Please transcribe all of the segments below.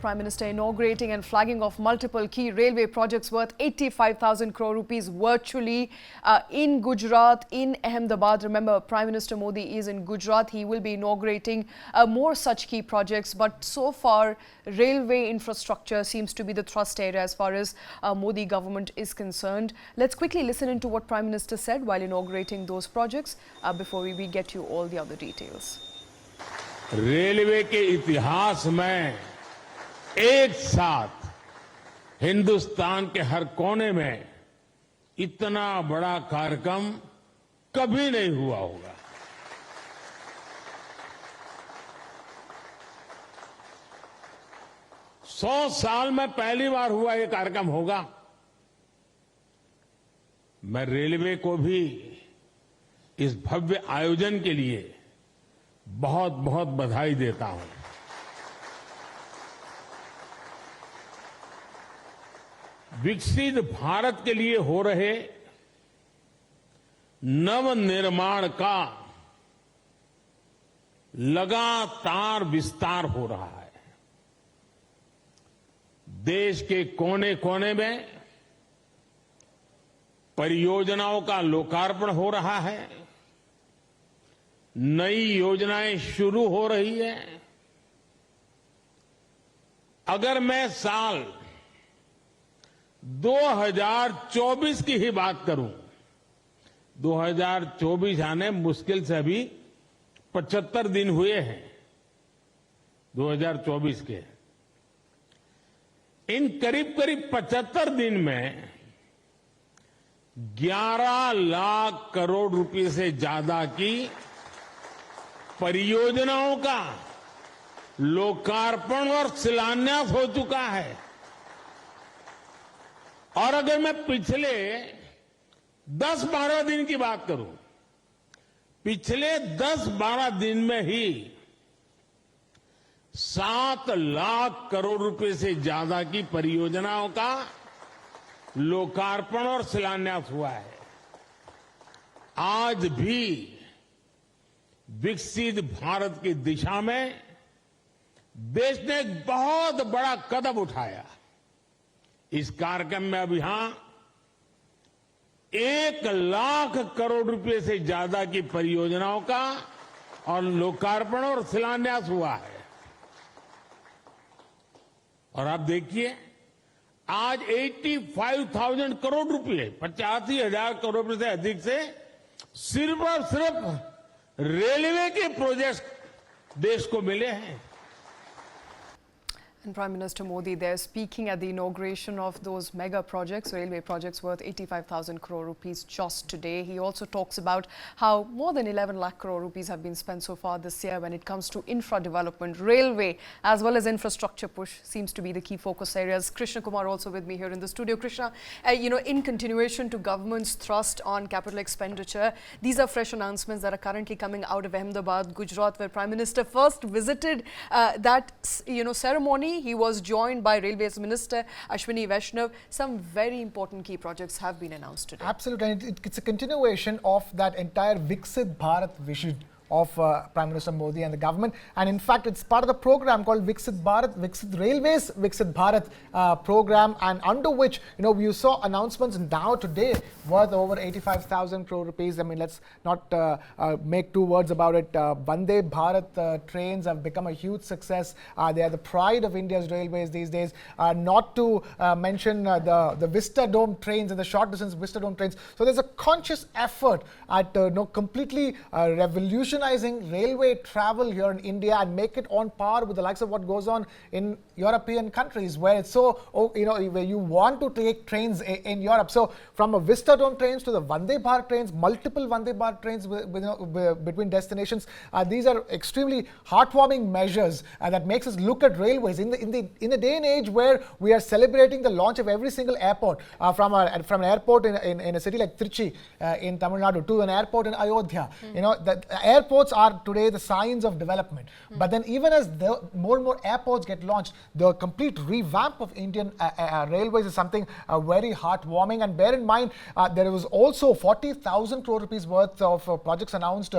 Prime Minister inaugurating and flagging off multiple key railway projects worth 85,000 crore rupees virtually in Gujarat, in Ahmedabad. Remember, Prime Minister Modi is in Gujarat. He will be inaugurating more such key projects. But so far, railway infrastructure seems to be the thrust area as far as Modi government is concerned. Let's quickly listen into what Prime Minister said while inaugurating those projects before we get you all the other details. Railway के इतिहास में एक साथ हिंदुस्तान के हर कोने में इतना बड़ा कार्यक्रम कभी नहीं हुआ होगा। सौ साल में पहली बार हुआ ये कार्यक्रम होगा। मैं रेलवे को भी इस भव्य आयोजन के लिए बहुत बहुत बधाई देता हूं। विकसित भारत के लिए हो रहे नवनिर्माण का लगातार विस्तार हो रहा है। देश के कोने कोने में परियोजनाओं का लोकार्पण हो रहा है, नई योजनाएं शुरू हो रही है। अगर मैं साल 2024 की ही बात करूं, 2024 आने मुश्किल से अभी 75 दिन हुए हैं 2024 के। इन करीब करीब 75 दिन में 11 लाख करोड़ रुपए से ज्यादा की परियोजनाओं का लोकार्पण और शिलान्यास हो चुका है। और अगर मैं पिछले 10-12 दिन की बात करूं, पिछले 10-12 दिन में ही 7 लाख करोड़ रुपए से ज्यादा की परियोजनाओं का लोकार्पण और शिलान्यास हुआ है। आज भी विकसित भारत की दिशा में देश ने एक बहुत बड़ा कदम उठाया। इस कार्यक्रम में अब यहां 1 लाख करोड़ रुपए से ज्यादा की परियोजनाओं का और लोकार्पण और शिलान्यास हुआ है। और आप देखिए, आज 85,000 करोड़ रुपए, 85,000 करोड़ रुपए से अधिक से सिर्फ और सिर्फ रेलवे के प्रोजेक्ट देश को मिले हैं। And Prime Minister Modi there speaking at the inauguration of those mega projects, railway projects worth 85,000 crore rupees just today. He also talks about how more than 11 lakh crore rupees have been spent so far this year when it comes to infra development. Railway as well as infrastructure push seems to be the key focus areas. Krishnakumar also with me here in the studio. Krishna, in continuation to government's thrust on capital expenditure, these are fresh announcements that are currently coming out of Ahmedabad, Gujarat, where Prime Minister first visited that ceremony. He was joined by Railways Minister Ashwini Vaishnav. Some very important key projects have been announced today. Absolutely, and it's a continuation of that entire Viksit Bharat vision of Prime Minister Modi and the government. And in fact, it's part of the program called Viksit Bharat, Viksit Railways, Viksit Bharat program, and under which, you saw announcements now today worth over 85,000 crore rupees. I mean, let's not make two words about it. Vande Bharat trains have become a huge success. They are the pride of India's railways these days. Not to mention the Vista Dome trains and the short distance Vista Dome trains. So there's a conscious effort at completely revolutionizing railway travel here in India and make it on par with the likes of what goes on in European countries, where it's so, where you want to take trains in Europe. So from a Vista Dome trains to the Vande Bharat trains, multiple Vande Bharat trains between destinations. These are extremely heartwarming measures that makes us look at railways in the day and age where we are celebrating the launch of every single airport from an airport in a city like Trichy in Tamil Nadu to an airport in Ayodhya. The airport airports are today the signs of development. But then even as more and more airports get launched, the complete revamp of Indian railways is something very heartwarming. And bear in mind, there was also 40,000 crore rupees worth of projects announced,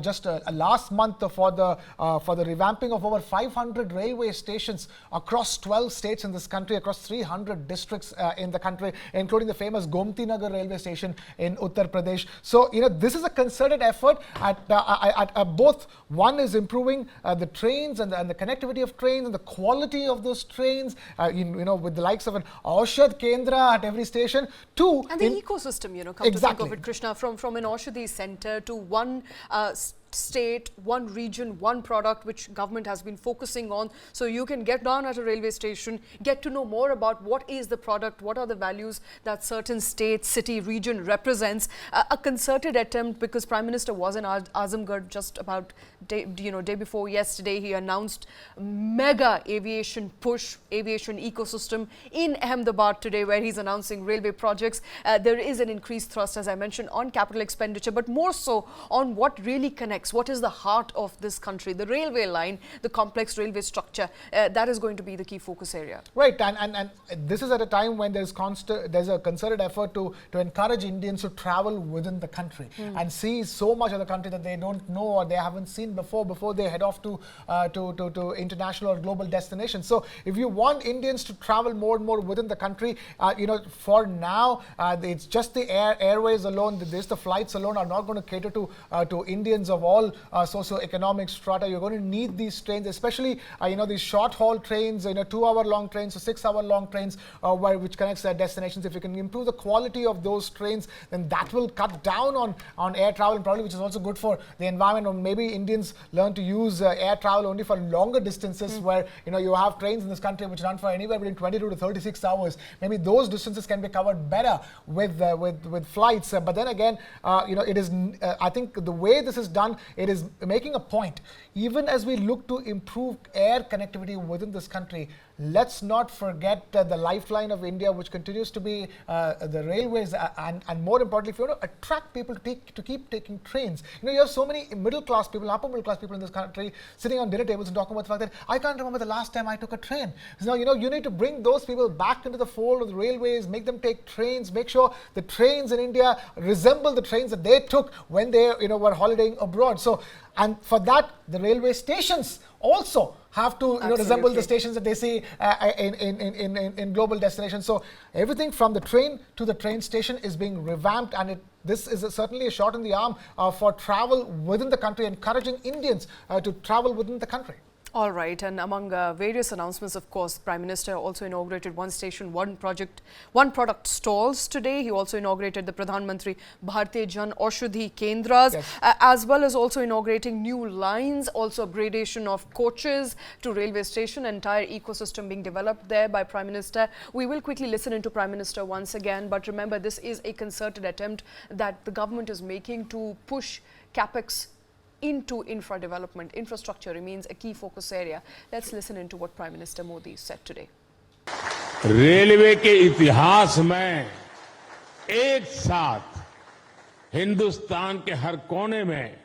just last month for the revamping of over 500 railway stations across 12 states in this country, across 300 districts in the country, including the famous Gomti Nagar railway station in Uttar Pradesh. So, this is a concerted effort at both. One is improving the trains and the connectivity of trains and the quality of those trains, with the likes of an Aushadh Kendra at every station. Two, and the ecosystem, come to think of it, Krishna, from an Aushadhi center to one state, one region, one product, which government has been focusing on. So you can get down at a railway station, get to know more about what is the product, what are the values that certain state, city, region represents. A concerted attempt, because Prime Minister was in Azamgarh just about day before yesterday. He announced mega aviation push, aviation ecosystem in Ahmedabad today, where he's announcing railway projects. There is an increased thrust, as I mentioned, on capital expenditure, but more so on what really connects. What is the heart of this country? The railway line, the complex railway structure. That is going to be the key focus area. Right, and this is at a time when there's a concerted effort to encourage Indians to travel within the country and see so much of the country that they don't know or they haven't seen before they head off to international or global destinations. So if you want Indians to travel more and more within the country, for now it's just the airways alone, the flights alone are not going to cater to Indians of all socio-economic strata. You're going to need these trains, especially these short-haul trains, 2-hour-long trains, so 6-hour-long trains, which connects their destinations. If you can improve the quality of those trains, then that will cut down on air travel, and probably which is also good for the environment. Or maybe Indians learn to use air travel only for longer distances, where you have trains in this country which run for anywhere between 22 to 36 hours. Maybe those distances can be covered better with flights. But then again, it is. I think the way this is done, it is making a point. Even as we look to improve air connectivity within this country, let's not forget the lifeline of India, which continues to be the railways, and more importantly, if you want to attract people to keep taking trains. You have so many middle-class people, upper middle-class people in this country sitting on dinner tables and talking about the fact that I can't remember the last time I took a train. So, you need to bring those people back into the fold of the railways, make them take trains, make sure the trains in India resemble the trains that they took when they were holidaying abroad. So, and for that, the railway stations also have to resemble the stations that they see in global destinations. So everything from the train to the train station is being revamped, and this is certainly a shot in the arm for travel within the country, encouraging Indians to travel within the country. All right, and among various announcements, of course, Prime Minister also inaugurated one station, one product stalls today. He also inaugurated the Pradhan Mantri Bharatiya Jan Aushadhi Kendras, yes, as well as also inaugurating new lines, also upgradation of coaches to railway station, entire ecosystem being developed there by Prime Minister. We will quickly listen into Prime Minister once again, but remember, this is a concerted attempt that the government is making to push capex into infra development. Infrastructure remains a key focus area. Let's listen into what Prime Minister Modi said today. Railway के इतिहास में एक साथ हिंदुस्तान के हर कोने में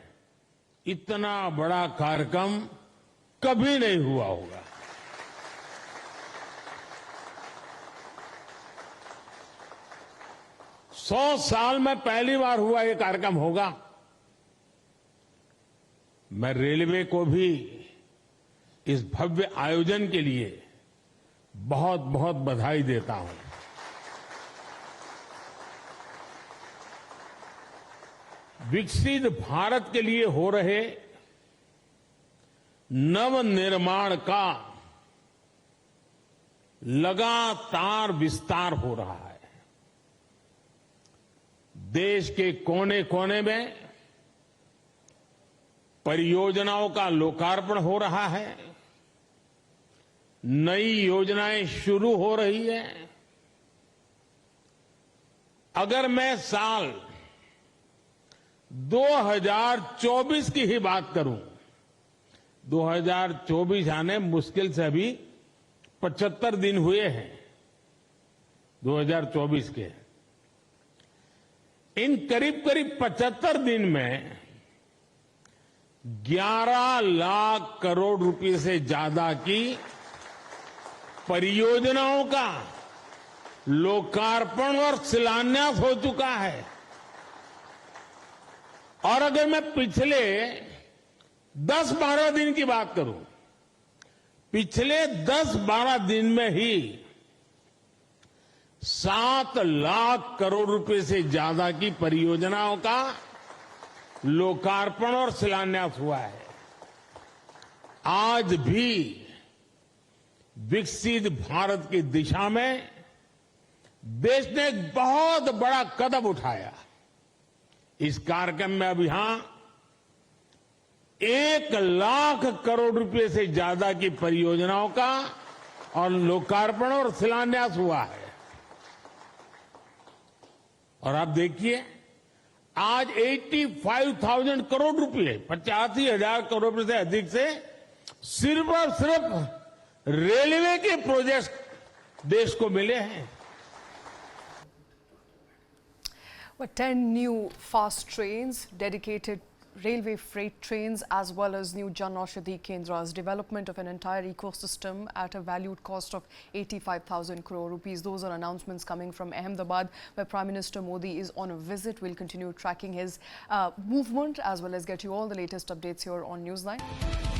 इतना बड़ा कार्यक्रम कभी नहीं हुआ होगा। सौ साल में पहली बार हुआ ये कार्यक्रम होगा। मैं रेलवे को भी इस भव्य आयोजन के लिए बहुत बहुत बधाई देता हूं। विकसित भारत के लिए हो रहे नवनिर्माण का लगातार विस्तार हो रहा है। देश के कोने कोने में परियोजनाओं का लोकार्पण हो रहा है, नई योजनाएं शुरू हो रही है। अगर मैं साल 2024 की ही बात करूं, 2024 आने मुश्किल से अभी 75 दिन हुए हैं 2024 के। इन करीब करीब 75 दिन में 11 लाख करोड़ रुपए से ज्यादा की परियोजनाओं का लोकार्पण और शिलान्यास हो चुका है। और अगर मैं पिछले 10-12 दिन की बात करूं, पिछले 10-12 दिन में ही 7 लाख करोड़ रुपए से ज्यादा की परियोजनाओं का लोकार्पण और शिलान्यास हुआ है। आज भी विकसित भारत की दिशा में देश ने एक बहुत बड़ा कदम उठाया। इस कार्यक्रम में अब यहां 1 लाख करोड़ रुपए से ज्यादा की परियोजनाओं का और लोकार्पण और शिलान्यास हुआ है। और आप देखिए, आज 85,000 करोड़ रुपए, 85,000 करोड़ रुपए से अधिक से सिर्फ और सिर्फ रेलवे के प्रोजेक्ट देश को मिले हैं। But 10 new fast trains, dedicated railway freight trains, as well as new Jan Aushadhi Kendras, development of an entire ecosystem at a valued cost of 85,000 crore rupees. Those are announcements coming from Ahmedabad, where Prime Minister Modi is on a visit. We'll continue tracking his movement as well as get you all the latest updates here on Newsline.